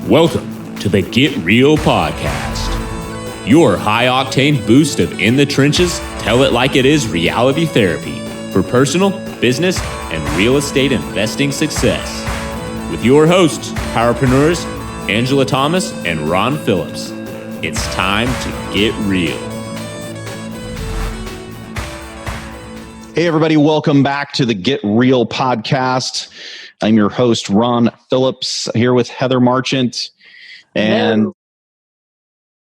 Welcome to the Get Real Podcast, your high-octane boost of in the trenches, tell it like it is reality therapy for personal, business, and real estate investing success. With your hosts, powerpreneurs, Angela Thomas and Ron Phillips. It's time to get real. Hey, everybody. Welcome back to the Get Real Podcast. I'm your host, Ron Phillips, here with Heather Marchant. And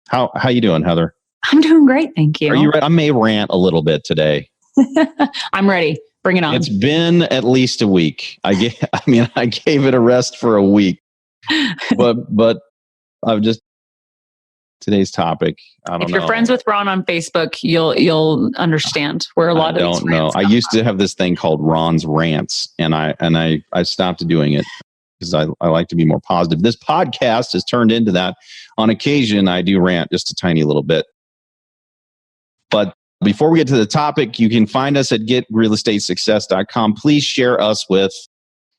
how you doing, Heather? I'm doing great, thank you. Are you ready? I may rant a little bit today. I'm ready. Bring it on. It's been at least a week. I gave it a rest for a week. But I've just today's topic. I don't know. If you're friends with Ron on Facebook, you'll understand where a lot of these rants I used to have this thing called Ron's Rants, and I stopped doing it because I like to be more positive. This podcast has turned into that. On occasion, I do rant just a tiny little bit. But before we get to the topic, you can find us at getrealestatesuccess.com. Please share us with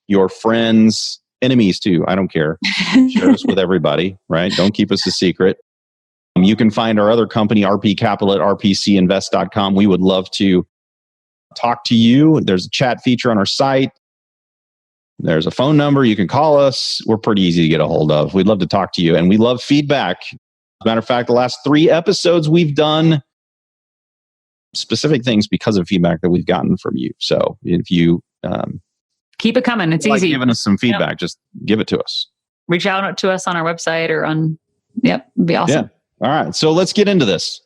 your friends, enemies too. I don't care. Share us with everybody, right? Don't keep us a secret. You can find our other company, RP Capital, at rpcinvest.com. We would love to talk to you. There's a chat feature on our site. There's a phone number. You can call us. We're pretty easy to get a hold of. We'd love to talk to you. And we love feedback. As a matter of fact, the last 3 episodes we've done specific things because of feedback that we've gotten from you. So if you keep it coming, it's like easy. Giving us some feedback, just give it to us. Reach out to us on our website or on, it'd be awesome. Yeah. All right. So let's get into this.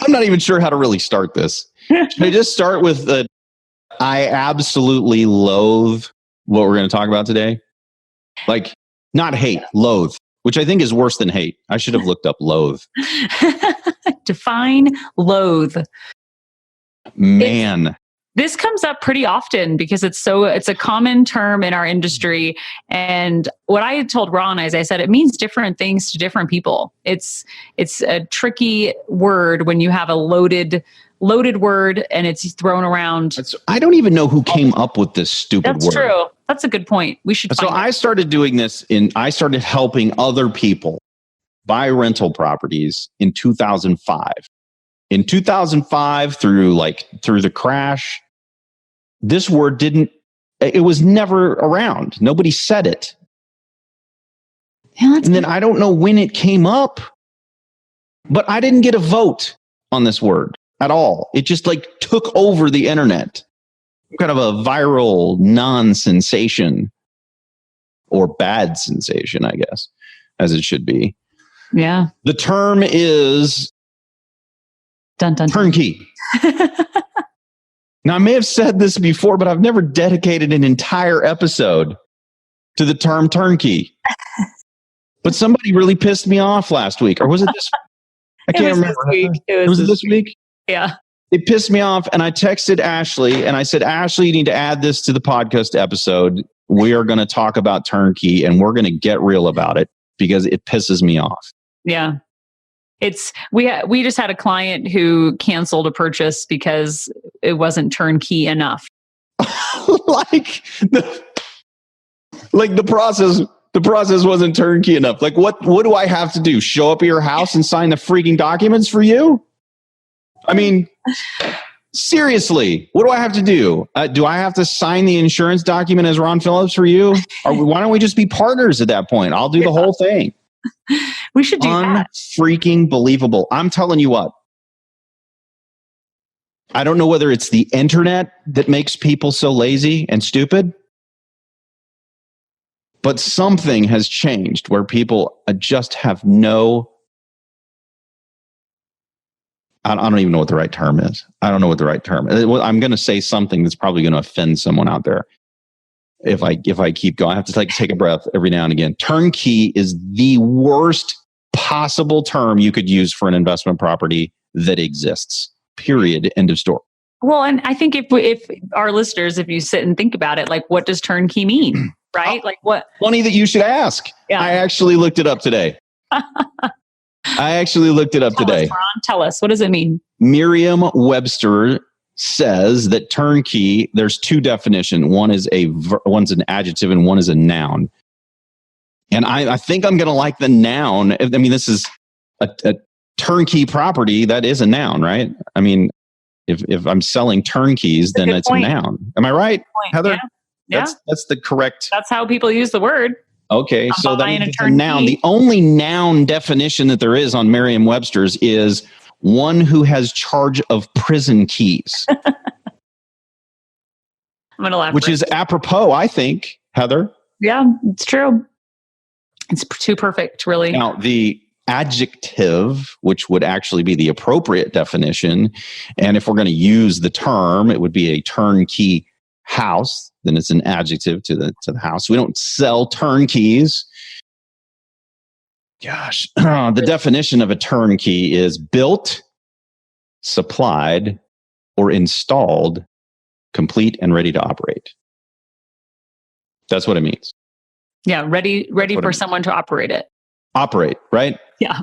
I'm not even sure how to really start this. Should I just start with I absolutely loathe what we're going to talk about today? Like, not hate, loathe, which I think is worse than hate. I should have looked up loathe. Define loathe. Man. This comes up pretty often because it's a common term in our industry. And what I told Ron, as I said, it means different things to different people. It's a tricky word when you have a loaded word and it's thrown around. I don't even know who came up with this stupid word. That's true. That's a good point. We should find I started doing this I started helping other people buy rental properties in 2005. In 2005 through the crash, this word it was never around. Nobody said it. Yeah, and then I don't know when it came up, but I didn't get a vote on this word at all. It just took over the internet. Kind of a viral non-sensation or bad sensation, I guess, as it should be. Yeah. The term is turnkey. Now, I may have said this before, but I've never dedicated an entire episode to the term turnkey. But somebody really pissed me off last week. Or was it this? I can't remember. This week. Was it this week? Yeah. It pissed me off. And I texted Ashley and I said, Ashley, you need to add this to the podcast episode. We are going to talk about turnkey and we're going to get real about it because it pisses me off. Yeah. We just had a client who canceled a purchase because it wasn't turnkey enough. The process wasn't turnkey enough. What do I have to do? Show up at your house and sign the freaking documents for you? I mean, seriously, what do I have to do? Do I have to sign the insurance document as Ron Phillips for you? Or why don't we just be partners at that point? I'll do the whole thing. We should do that. Unfreaking believable. I'm telling you what. I don't know whether it's the internet that makes people so lazy and stupid, but something has changed where people just have I don't even know what the right term is. I don't know what the right term is. I'm going to say something that's probably going to offend someone out there. If I keep going, I have to take a breath every now and again. Turnkey is the worst possible term you could use for an investment property that exists. Period. End of story. Well, and I think if our listeners, if you sit and think about it, what does turnkey mean? Right? What? Funny that you should ask. Yeah. I actually looked it up today. Tell us, Ron. Tell us. What does it mean? Merriam-Webster says that turnkey, there's two definitions. One's an adjective and one is a noun. And I think I'm going to like the noun. I mean, this is a turnkey property. That is a noun, right? I mean, if I'm selling turnkeys, then it's a noun. Am I right, Heather? Yeah. That's the correct. That's how people use the word. Okay, so that means it's a noun. The only noun definition that there is on Merriam-Webster's is one who has charge of prison keys. I'm going to laugh. Which is apropos, I think, Heather. Yeah, it's true. It's too perfect, really. Now, the adjective, which would actually be the appropriate definition, and if we're going to use the term, it would be a turnkey house. Then it's an adjective to the house. We don't sell turnkeys. Gosh, the definition of a turnkey is built, supplied, or installed, complete and ready to operate. That's what it means. Yeah, ready for someone to operate it. Operate, right? Yeah.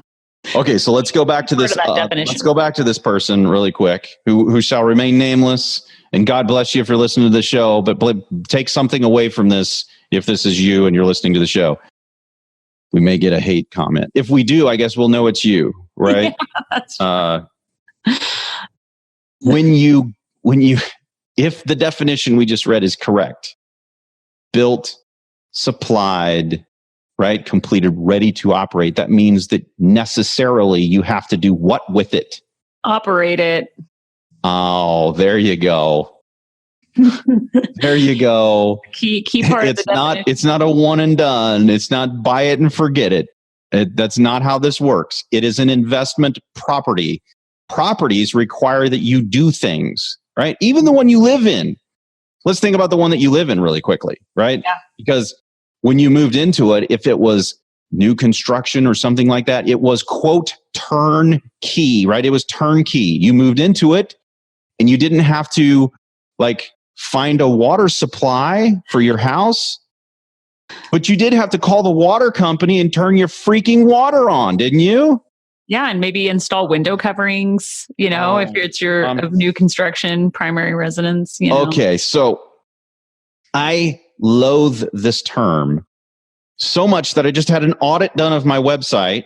Okay, so let's go back to this. Let's go back to this person really quick, who shall remain nameless. And God bless you if you're listening to the show, but take something away from this if this is you and you're listening to the show. We may get a hate comment. If we do, I guess we'll know it's you, right? Yeah, if the definition we just read is correct, built, supplied, right, completed, ready to operate, that means that necessarily you have to do what with it? Operate it. Oh, there you go. There you go. Key part of the definition. It's not a one and done. It's not buy it and forget it. That's not how this works. It is an investment property. Properties require that you do things, right? Even the one you live in. Let's think about the one that you live in really quickly, right? Yeah. Because when you moved into it, if it was new construction or something like that, it was, quote, turnkey, right? It was turnkey. You moved into it and you didn't have to find a water supply for your house, but you did have to call the water company and turn your freaking water on, didn't you? Yeah, and maybe install window coverings, if it's your new construction, primary residence. Okay, so I loathe this term so much that I just had an audit done of my website,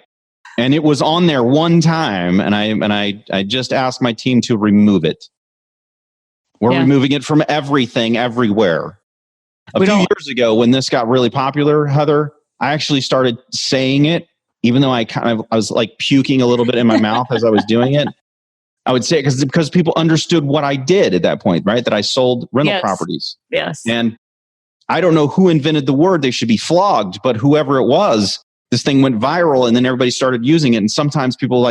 and it was on there one time, and I just asked my team to remove it. We're removing it from everything, everywhere. A few years ago, when this got really popular, Heather, I actually started saying it, even though I was puking a little bit in my mouth as I was doing it. I would say it because people understood what I did at that point, right? That I sold rental properties. Yes. And I don't know who invented the word. They should be flogged, but whoever it was, this thing went viral, and then everybody started using it. And sometimes people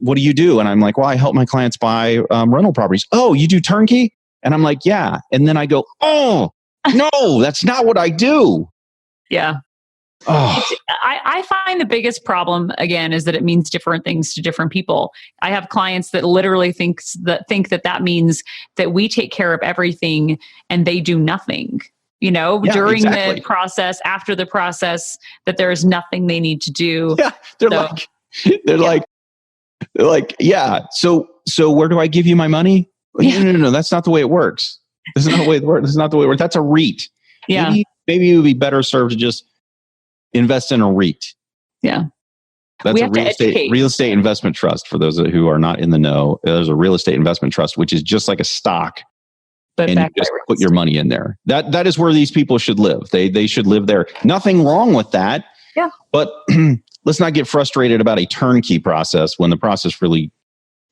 what do you do? And I'm like, well, I help my clients buy rental properties. Oh, you do turnkey? And I'm like, yeah. And then I go, oh, no, that's not what I do. Yeah. Oh. I find the biggest problem, again, is that it means different things to different people. I have clients that literally think that means that we take care of everything and they do nothing. During the process, after the process, that there is nothing they need to do. Yeah, they're like, yeah. So where do I give you my money? Yeah. No. That's not the way it works. This is not the way it works. This is not the way it works. That's a REIT. Yeah. Maybe it would be better served to just invest in a REIT. Yeah. That's a real estate investment trust. For those who are not in the know, there's a real estate investment trust, which is just like a stock. But and you just put your money in there. That is where these people should live. They should live there. Nothing wrong with that. Yeah. But let's not get frustrated about a turnkey process when the process really,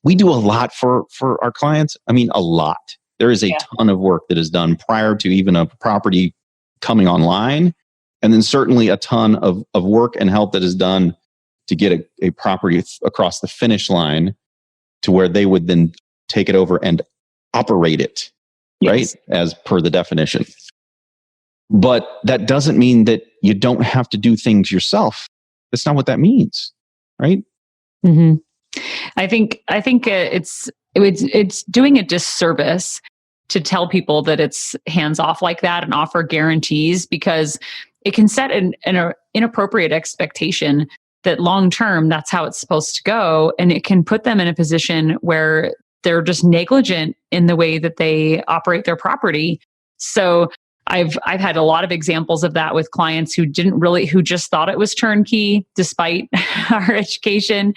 we do a lot for our clients. I mean, a lot. There is a ton of work that is done prior to even a property coming online. And then certainly a ton of work and help that is done to get a property across the finish line to where they would then take it over and operate it. Right? As per the definition. But that doesn't mean that you don't have to do things yourself. That's not what that means. Right? Mm-hmm. I think it's doing a disservice to tell people that it's hands off like that and offer guarantees, because it can set an inappropriate expectation that long term, that's how it's supposed to go. And it can put them in a position where they're just negligent in the way that they operate their property. So I've had a lot of examples of that with clients who just thought it was turnkey despite our education.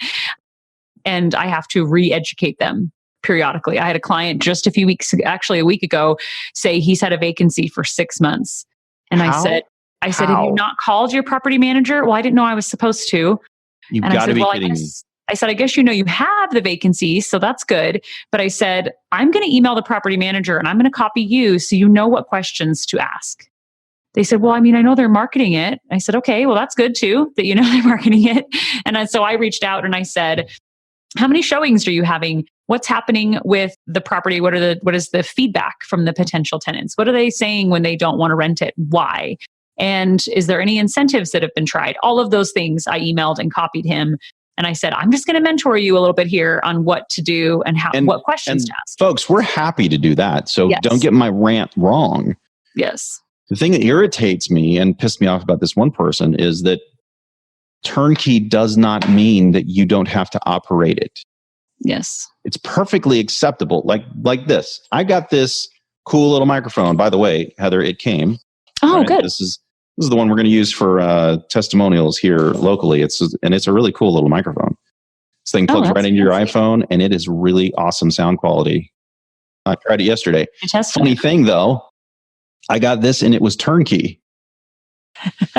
And I have to re-educate them periodically. I had a client just a week ago, say he's had a vacancy for 6 months. And How? I said, have you not called your property manager? Well, I didn't know I was supposed to. You've got to be kidding me. I said, I guess you know you have the vacancy, so that's good. But I said, I'm going to email the property manager and I'm going to copy you so you know what questions to ask. They said, well, I mean, I know they're marketing it. I said, okay, well, that's good too, that you know they're marketing it. And so I reached out and I said, how many showings are you having? What's happening with the property? What is the feedback from the potential tenants? What are they saying when they don't want to rent it? Why? And is there any incentives that have been tried? All of those things I emailed and copied him. And I said, I'm just going to mentor you a little bit here on what to do and what questions to ask. Folks, we're happy to do that. So yes. Don't get my rant wrong. Yes. The thing that irritates me and pissed me off about this one person is that turnkey does not mean that you don't have to operate it. Yes. It's perfectly acceptable. Like this. I got this cool little microphone. By the way, Heather, it came. Oh, right? good. This is the one we're going to use for testimonials here locally. It's a really cool little microphone. This thing plugs right into your iPhone, and it is really awesome sound quality. I tried it yesterday. Funny thing though, I got this and it was turnkey.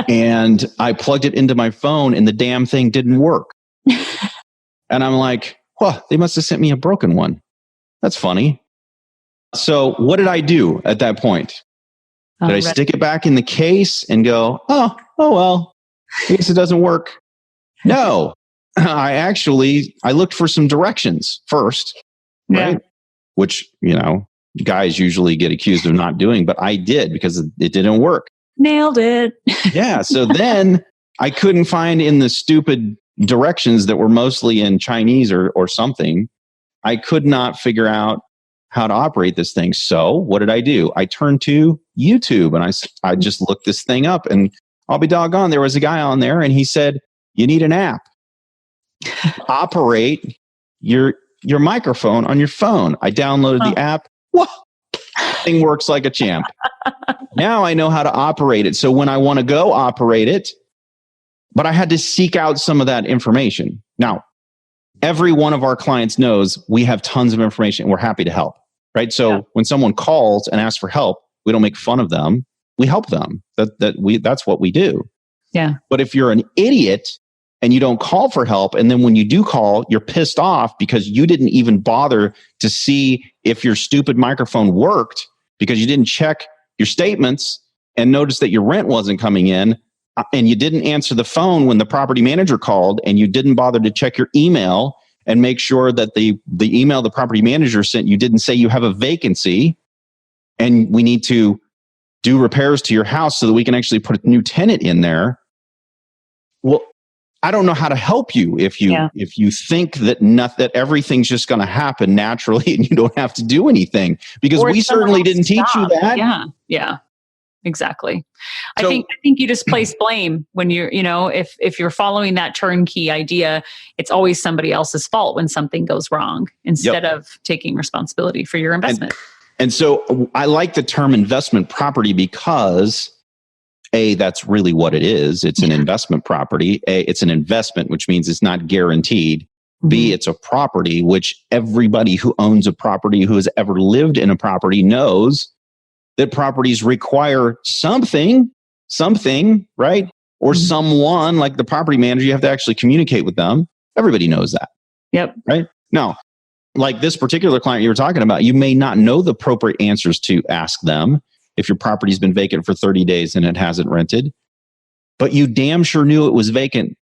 And I plugged it into my phone and the damn thing didn't work. And I'm like, well, they must have sent me a broken one. That's funny. So what did I do at that point? Did I stick it back in the case and go, oh well, I guess it doesn't work? No. I looked for some directions first, right? Yeah. Which, guys usually get accused of not doing, but I did because it didn't work. Nailed it. Yeah. So then I couldn't find in the stupid directions that were mostly in Chinese or something. I could not figure out how to operate this thing. So what did I do? I turned to YouTube and I just looked this thing up, and I'll be doggone, there was a guy on there and he said, you need an app. Operate your microphone on your phone. I downloaded the app. Whoa, thing works like a champ. Now I know how to operate it. So when I want to go operate it, but I had to seek out some of that information. Now, every one of our clients knows we have tons of information and we're happy to help, right? So when someone calls and asks for help, we don't make fun of them. We help them. That's what we do. Yeah. But if you're an idiot and you don't call for help, and then when you do call, you're pissed off because you didn't even bother to see if your stupid microphone worked because you didn't check your statements and notice that your rent wasn't coming in, and you didn't answer the phone when the property manager called, and you didn't bother to check your email and make sure that the email the property manager sent you didn't say you have a vacancy and we need to do repairs to your house so that we can actually put a new tenant in there. Well, I don't know how to help you if you think that everything's just going to happen naturally and you don't have to do anything, because we certainly didn't teach you that. Yeah. Exactly. So, I think you just place blame when you're, if you're following that turnkey idea, it's always somebody else's fault when something goes wrong instead of taking responsibility for your investment. And so I like the term investment property because A, that's really what it is. It's an investment property. A, it's an investment, which means it's not guaranteed. Mm-hmm. B, it's a property, which everybody who owns a property, who has ever lived in a property, knows that properties require something, right? Or someone, like the property manager, you have to actually communicate with them. Everybody knows that. Yep. Right? Now, like this particular client you were talking about, you may not know the appropriate answers to ask them if your property's been vacant for 30 days and it hasn't rented, but you damn sure knew it was vacant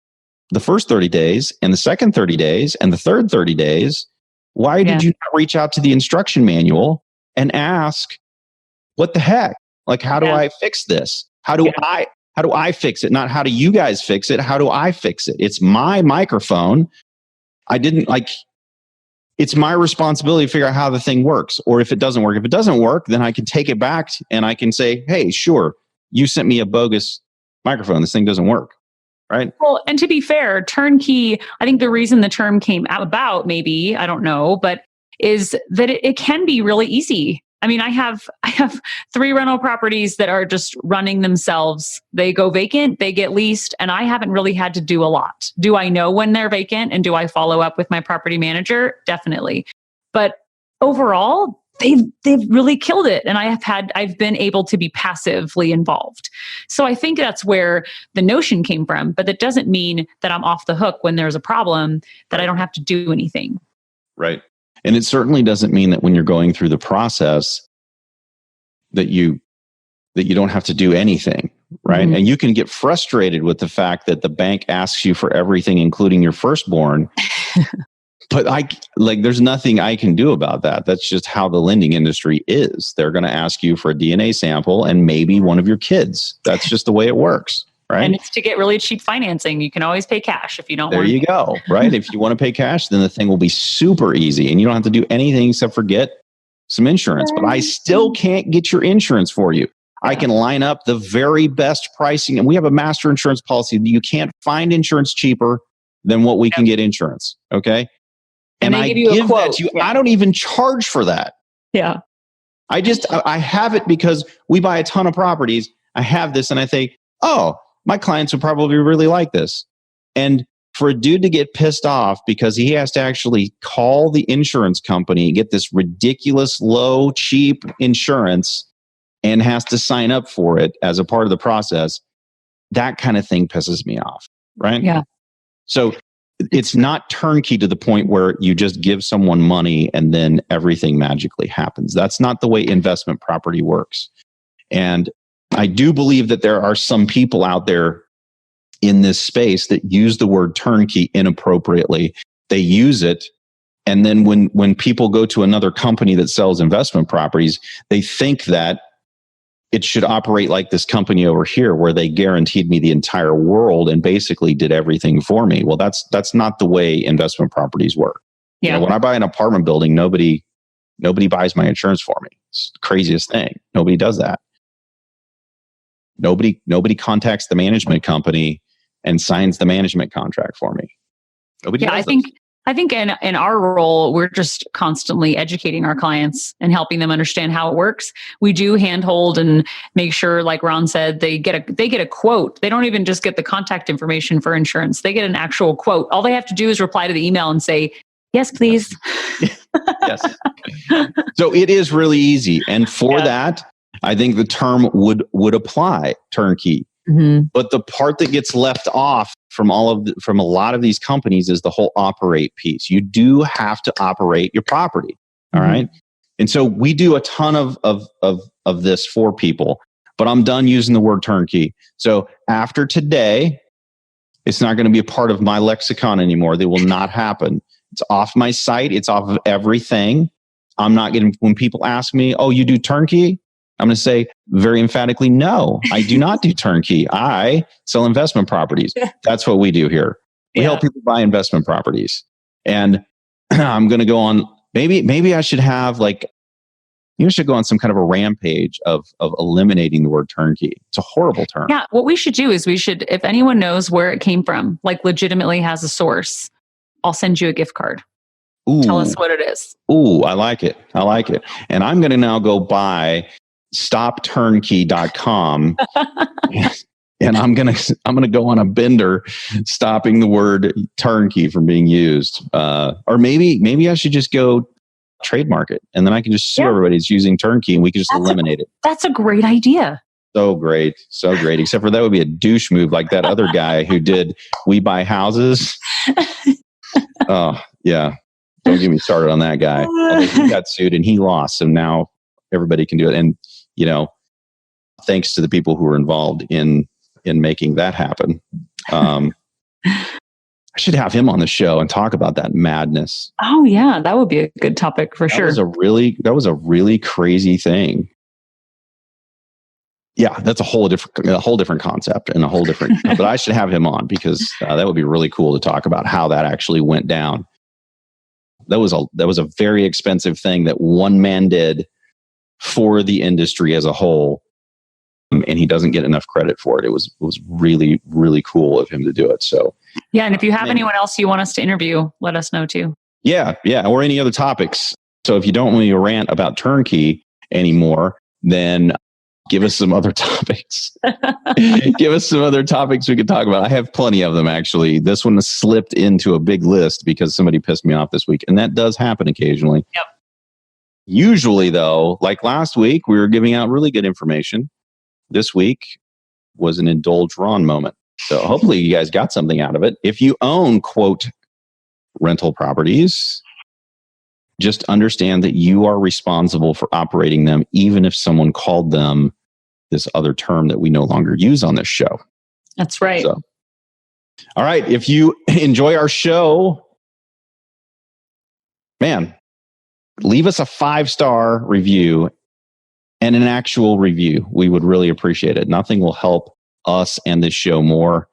the first 30 days and the second 30 days and the third 30 days. Why did you not reach out to the instruction manual and ask, what the heck? Like, how do I fix this? How do I fix it? Not how do you guys fix it? How do I fix it? It's my microphone. It's my responsibility to figure out how the thing works. Or if it doesn't work, then I can take it back and I can say, hey, sure, you sent me a bogus microphone. This thing doesn't work. Right. Well, and to be fair, turnkey, I think the reason the term came about, maybe, I don't know, but is that it can be really easy. I mean, I have 3 rental properties that are just running themselves. They go vacant, they get leased, and I haven't really had to do a lot. Do I know when they're vacant and do I follow up with my property manager? Definitely. But overall, they've really killed it, and I've been able to be passively involved. So I think that's where the notion came from, but that doesn't mean that I'm off the hook when there's a problem, that I don't have to do anything. Right. And it certainly doesn't mean that when you're going through the process that you don't have to do anything, right? Mm-hmm. And you can get frustrated with the fact that the bank asks you for everything, including your firstborn. But there's nothing I can do about that. That's just how the lending industry is. They're going to ask you for a DNA sample and maybe one of your kids. That's just the way it works. Right. And it's to get really cheap financing. You can always pay cash if you don't want to. There you go. Right. If you want to pay cash, then the thing will be super easy and you don't have to do anything except for get some insurance. But I still can't get your insurance for you. Yeah. I can line up the very best pricing. And we have a master insurance policy that you can't find insurance cheaper than what we can get insurance. Okay. And I give that to you. Yeah. I don't even charge for that. Yeah. I have it because we buy a ton of properties. I have this and I think, oh, my clients would probably really like this. And for a dude to get pissed off because he has to actually call the insurance company, get this ridiculous, low, cheap insurance, and has to sign up for it as a part of the process, that kind of thing pisses me off, right? Yeah. So it's not turnkey to the point where you just give someone money and then everything magically happens. That's not the way investment property works. And I do believe that there are some people out there in this space that use the word turnkey inappropriately. They use it, and then when people go to another company that sells investment properties, they think that it should operate like this company over here where they guaranteed me the entire world and basically did everything for me. Well, that's not the way investment properties work. Yeah. You know, when I buy an apartment building, nobody buys my insurance for me. It's the craziest thing. Nobody does that. Nobody contacts the management company and signs the management contract for me. Nobody does this. I think in our role, we're just constantly educating our clients and helping them understand how it works. We do handhold and make sure, like Ron said, they get a quote. They don't even just get the contact information for insurance. They get an actual quote. All they have to do is reply to the email and say, yes, please. Yes. So it is really easy. And for that, I think the term would apply, turnkey. Mm-hmm. But the part that gets left off from a lot of these companies is the whole operate piece. You do have to operate your property. All right. And so we do a ton of this for people, but I'm done using the word turnkey. So after today, it's not going to be a part of my lexicon anymore. They will not happen. It's off my site. It's off of everything. I'm not getting, when people ask me, oh, you do turnkey? I'm going to say very emphatically, no, I do not do turnkey. I sell investment properties. That's what we do here. We help people buy investment properties. And I'm going to go on, maybe I should have you should go on some kind of a rampage of eliminating the word turnkey. It's a horrible term. Yeah. What we should do is if anyone knows where it came from, like legitimately has a source, I'll send you a gift card. Ooh. Tell us what it is. Ooh, I like it. And I'm going to now go buy stopturnkey.com and I'm going to go on a bender stopping the word turnkey from being used. Or maybe I should just go trademark it and then I can just sue everybody that's using turnkey and we can just eliminate it. That's a great idea. So great. Except for that would be a douche move like that other guy who did We Buy Houses. Oh, yeah. Don't get me started on that guy. Although he got sued and he lost. So now everybody can do it. And, thanks to the people who were involved in making that happen. I should have him on the show and talk about that madness. Oh yeah. That would be a good topic for sure. That was a really crazy thing. Yeah. That's a whole different concept and a whole different, but I should have him on because that would be really cool to talk about how that actually went down. That was a very expensive thing that one man did for the industry as a whole, and he doesn't get enough credit for it. It was really, really cool of him to do it. So yeah, and if you have anyone else you want us to interview, let us know too. Yeah, or any other topics. So if you don't want me to rant about Turnkey anymore, then give us some other topics. Give us some other topics we could talk about. I have plenty of them, actually. This one has slipped into a big list because somebody pissed me off this week. And that does happen occasionally. Yep. Usually, though, like last week, we were giving out really good information. This week was an indulge Ron moment. So hopefully you guys got something out of it. If you own, quote, rental properties, just understand that you are responsible for operating them, even if someone called them this other term that we no longer use on this show. That's right. So, all right. If you enjoy our show, man, leave us a 5-star review and an actual review. We would really appreciate it. Nothing will help us and this show more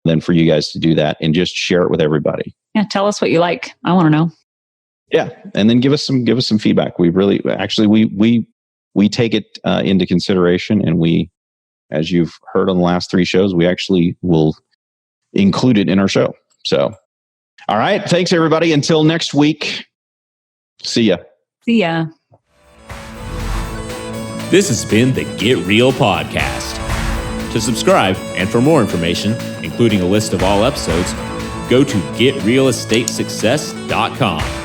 than for you guys to do that, and just share it with everybody. Yeah. Tell us what you like. I want to know. Yeah, and then give us some feedback. We really, actually, we take it into consideration, and we, as you've heard on the last 3 shows, we actually will include it in our show. So, all right, thanks everybody. Until next week, see ya. See ya. This has been the Get Real Podcast. To subscribe and for more information, including a list of all episodes, go to getrealestatesuccess.com.